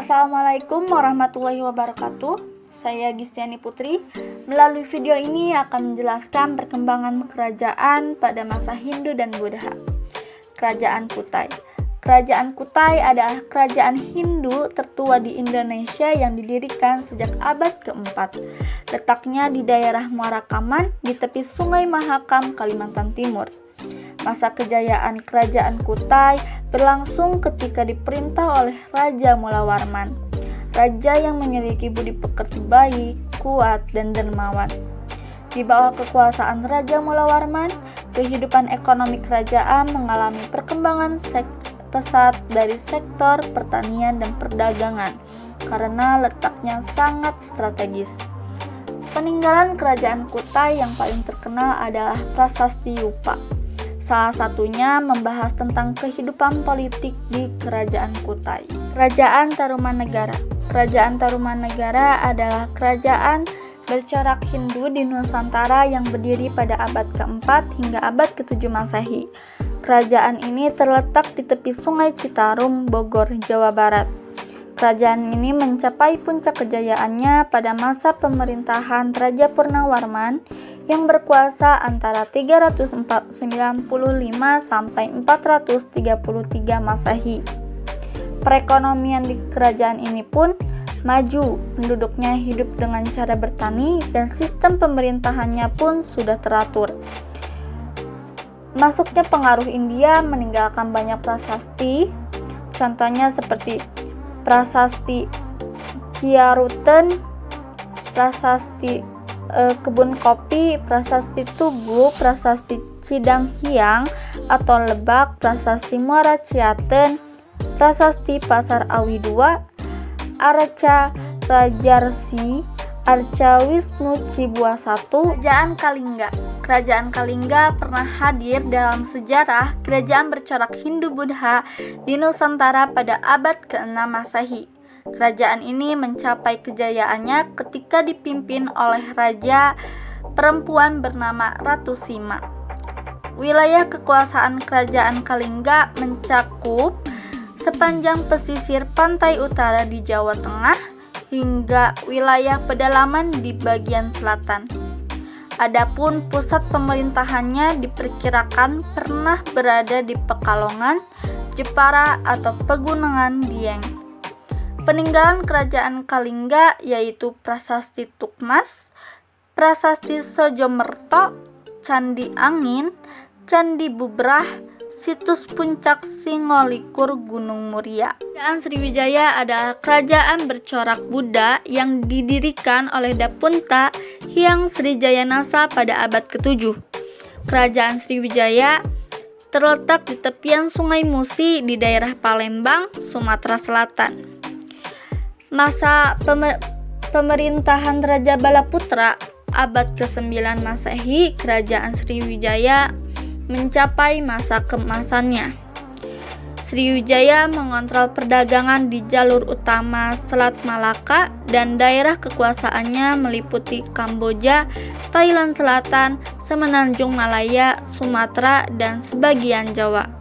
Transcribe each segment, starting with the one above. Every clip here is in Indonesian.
Assalamualaikum warahmatullahi wabarakatuh. Saya Gistiani Putri. Melalui video ini akan menjelaskan perkembangan kerajaan pada masa Hindu dan Buddha. Kerajaan Kutai. Kerajaan Kutai adalah kerajaan Hindu tertua di Indonesia yang didirikan sejak abad keempat. Letaknya di daerah Muara Kaman di tepi Sungai Mahakam, Kalimantan Timur. Masa kejayaan kerajaan Kutai berlangsung ketika diperintah oleh Raja Mula Warman, raja yang memiliki budi pekerti baik, kuat, dan dermawan. Di bawah kekuasaan Raja Mula Warman, kehidupan ekonomi kerajaan mengalami perkembangan pesat dari sektor pertanian dan perdagangan karena letaknya sangat strategis. Peninggalan kerajaan Kutai yang paling terkenal adalah Prasasti Yupa. Salah satunya membahas tentang kehidupan politik di Kerajaan Kutai. Kerajaan Tarumanegara. Kerajaan Tarumanegara adalah kerajaan bercorak Hindu di Nusantara yang berdiri pada abad keempat hingga abad ke-7 Masehi. Kerajaan ini terletak di tepi Sungai Citarum, Bogor, Jawa Barat. Kerajaan ini mencapai puncak kejayaannya pada masa pemerintahan Raja Purnawarman yang berkuasa antara 395 sampai 433 Masehi. Perekonomian di kerajaan ini pun maju, penduduknya hidup dengan cara bertani dan sistem pemerintahannya pun sudah teratur. Masuknya pengaruh India meninggalkan banyak prasasti, contohnya seperti Prasasti Ciaruten, Prasasti Kebun Kopi, Prasasti Tugu, Prasasti Cidang Hiang atau Lebak, Prasasti Muara Ciaten, Prasasti Pasar Awi II, Arca Rajarsi, Arca Wisnu Cibua I. Kerajaan Kalingga. Kerajaan Kalingga pernah hadir dalam sejarah kerajaan bercorak Hindu-Buddha di Nusantara pada abad ke-6 Masehi. Kerajaan ini mencapai kejayaannya ketika dipimpin oleh raja perempuan bernama Ratu Sima. Wilayah kekuasaan kerajaan Kalingga mencakup sepanjang pesisir pantai utara di Jawa Tengah hingga wilayah pedalaman di bagian selatan. Adapun pusat pemerintahannya diperkirakan pernah berada di Pekalongan, Jepara atau Pegunungan Dieng. Peninggalan kerajaan Kalingga yaitu Prasasti Tukmas, Prasasti Sojomerto, Candi Angin, Candi Bubrah, Situs Puncak Singolikur Gunung Muria. Kerajaan Sriwijaya adalah kerajaan bercorak Buddha yang didirikan oleh Dapunta Hyang Srijayanasa pada abad ke-7. Kerajaan Sriwijaya terletak di tepian Sungai Musi di daerah Palembang, Sumatera Selatan. Masa pemerintahan Raja Balaputra abad ke-9 Masehi, kerajaan Sriwijaya mencapai masa keemasannya. Sriwijaya mengontrol perdagangan di jalur utama Selat Malaka dan daerah kekuasaannya meliputi Kamboja, Thailand Selatan, Semenanjung Malaya, Sumatera, dan sebagian Jawa.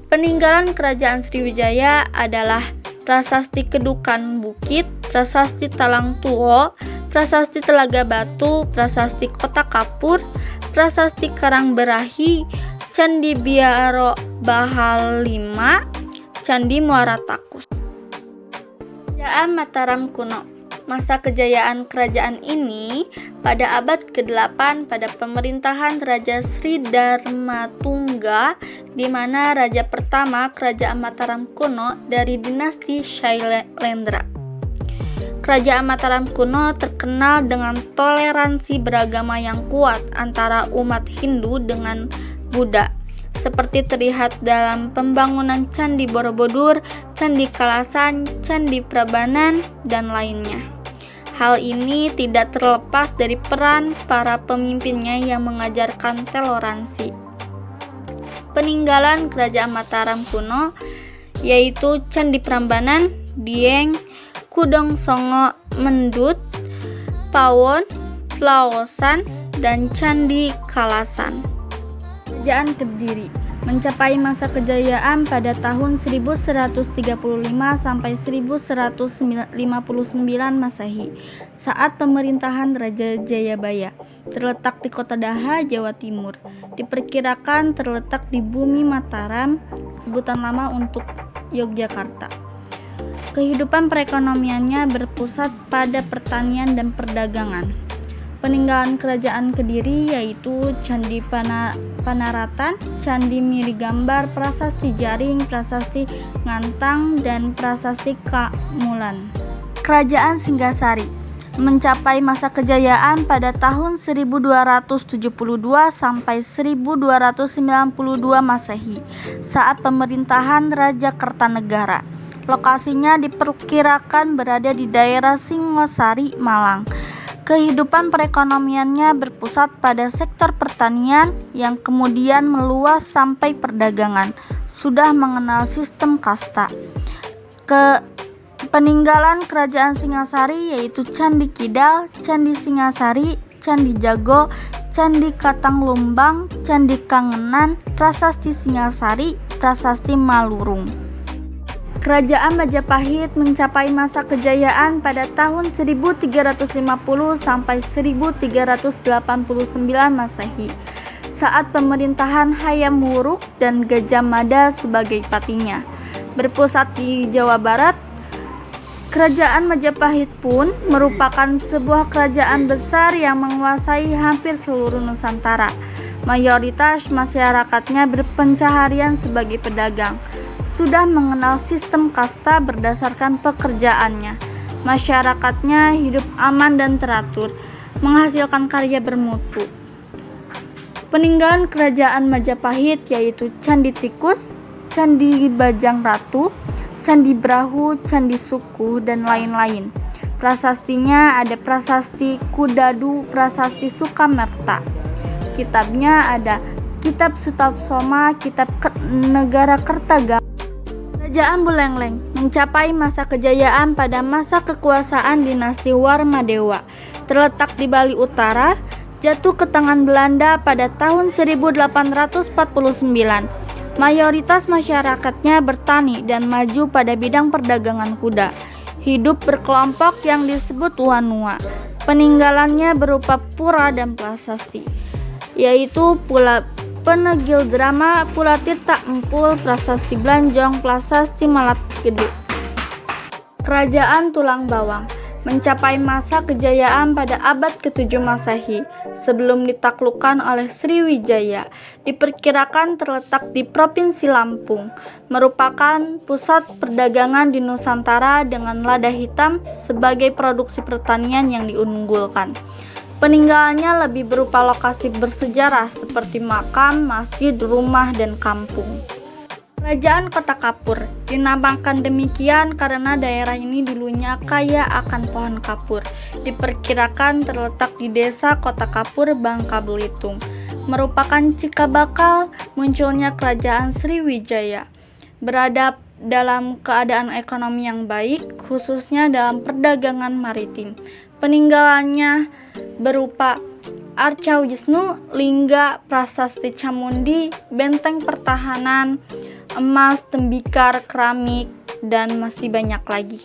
Peninggalan kerajaan Sriwijaya adalah Prasasti Kedukan Bukit, Prasasti Talang Tuo, Prasasti Telaga Batu, Prasasti Kota Kapur, Prasasti Karang Berahi, Candi Biaro Bahal 5, Candi Muara Takus. Kerajaan Mataram Kuno. Masa kejayaan kerajaan ini pada abad ke-8 pada pemerintahan Raja Sri Darmatungga, di mana raja pertama kerajaan Mataram Kuno dari dinasti Shailendra. Kerajaan Mataram kuno terkenal dengan toleransi beragama yang kuat antara umat Hindu dengan Buddha, seperti terlihat dalam pembangunan Candi Borobudur, Candi Kalasan, Candi Prabanan, dan lainnya. Hal ini tidak terlepas dari peran para pemimpinnya yang mengajarkan toleransi. Peninggalan kerajaan Mataram kuno yaitu Candi Prambanan, Dieng, Kudong Songo, Mendut, Pawon, Laosan, dan Candi Kalasan. Kerajaan Kediri. mencapai masa kejayaan pada tahun 1135 sampai 1159 Masehi saat pemerintahan Raja Jayabaya. Terletak di Kota Daha, Jawa Timur. Diperkirakan terletak di Bumi Mataram, sebutan lama untuk Yogyakarta. Kehidupan perekonomiannya berpusat pada pertanian dan perdagangan. Peninggalan kerajaan Kediri yaitu Candi Panaratan, Candi Mirigambar, Prasasti Jaring, Prasasti Ngantang, dan Prasasti Kamulan. Kerajaan Singgasari mencapai masa kejayaan pada tahun 1272 sampai 1292 Masehi saat pemerintahan Raja Kertanegara. Lokasinya diperkirakan berada di daerah Singosari, Malang. Kehidupan perekonomiannya berpusat pada sektor pertanian yang kemudian meluas sampai perdagangan. Sudah mengenal sistem kasta. Peninggalan kerajaan Singasari yaitu Candi Kidal, Candi Singasari, Candi Jago, Candi Katanglumbang, Candi Kangenan, Prasasti Singasari, Prasasti Malurung. Kerajaan Majapahit mencapai masa kejayaan pada tahun 1350 sampai 1389 Masehi saat pemerintahan Hayam Wuruk dan Gajah Mada sebagai patinya. Berpusat di Jawa Barat, Kerajaan Majapahit pun merupakan sebuah kerajaan besar yang menguasai hampir seluruh Nusantara. Mayoritas masyarakatnya berpencaharian sebagai pedagang. Sudah mengenal sistem kasta berdasarkan pekerjaannya. Masyarakatnya hidup aman dan teratur, menghasilkan karya bermutu. Peninggalan kerajaan Majapahit yaitu Candi Tikus, Candi Bajang Ratu, Candi Brahu, Candi Suku, dan lain-lain. Prasastinya ada Prasasti Kudadu, Prasasti Sukamerta. Kitabnya ada Kitab Sutasoma, Kitab Negara Kertagama. Kerajaan Buleleng mencapai masa kejayaan pada masa kekuasaan dinasti Warmadewa. Terletak di Bali Utara, jatuh ke tangan Belanda pada tahun 1849. Mayoritas masyarakatnya bertani dan maju pada bidang perdagangan kuda. Hidup berkelompok yang disebut Wanua. Peninggalannya berupa pura dan prasasti, yaitu Pura Penegil Drama, Pura Tirta Empul, Prasasti Blanjong, Prasasti Malat Gede. Kerajaan Tulang Bawang mencapai masa kejayaan pada abad ke-7 Masehi sebelum ditaklukkan oleh Sriwijaya. Diperkirakan terletak di Provinsi Lampung, merupakan pusat perdagangan di Nusantara dengan lada hitam sebagai produksi pertanian yang diunggulkan. Peninggalannya lebih berupa lokasi bersejarah seperti makam, masjid, rumah, dan kampung. Kerajaan Kota Kapur dinamakan demikian karena daerah ini dulunya kaya akan pohon kapur. Diperkirakan terletak di desa Kota Kapur, Bangka Belitung. Merupakan cikal bakal munculnya kerajaan Sriwijaya. Berada dalam keadaan ekonomi yang baik, khususnya dalam perdagangan maritim. Peninggalannya berupa Arca Wisnu, Lingga, Prasasti Camundi, benteng pertahanan, emas, tembikar, keramik, dan masih banyak lagi.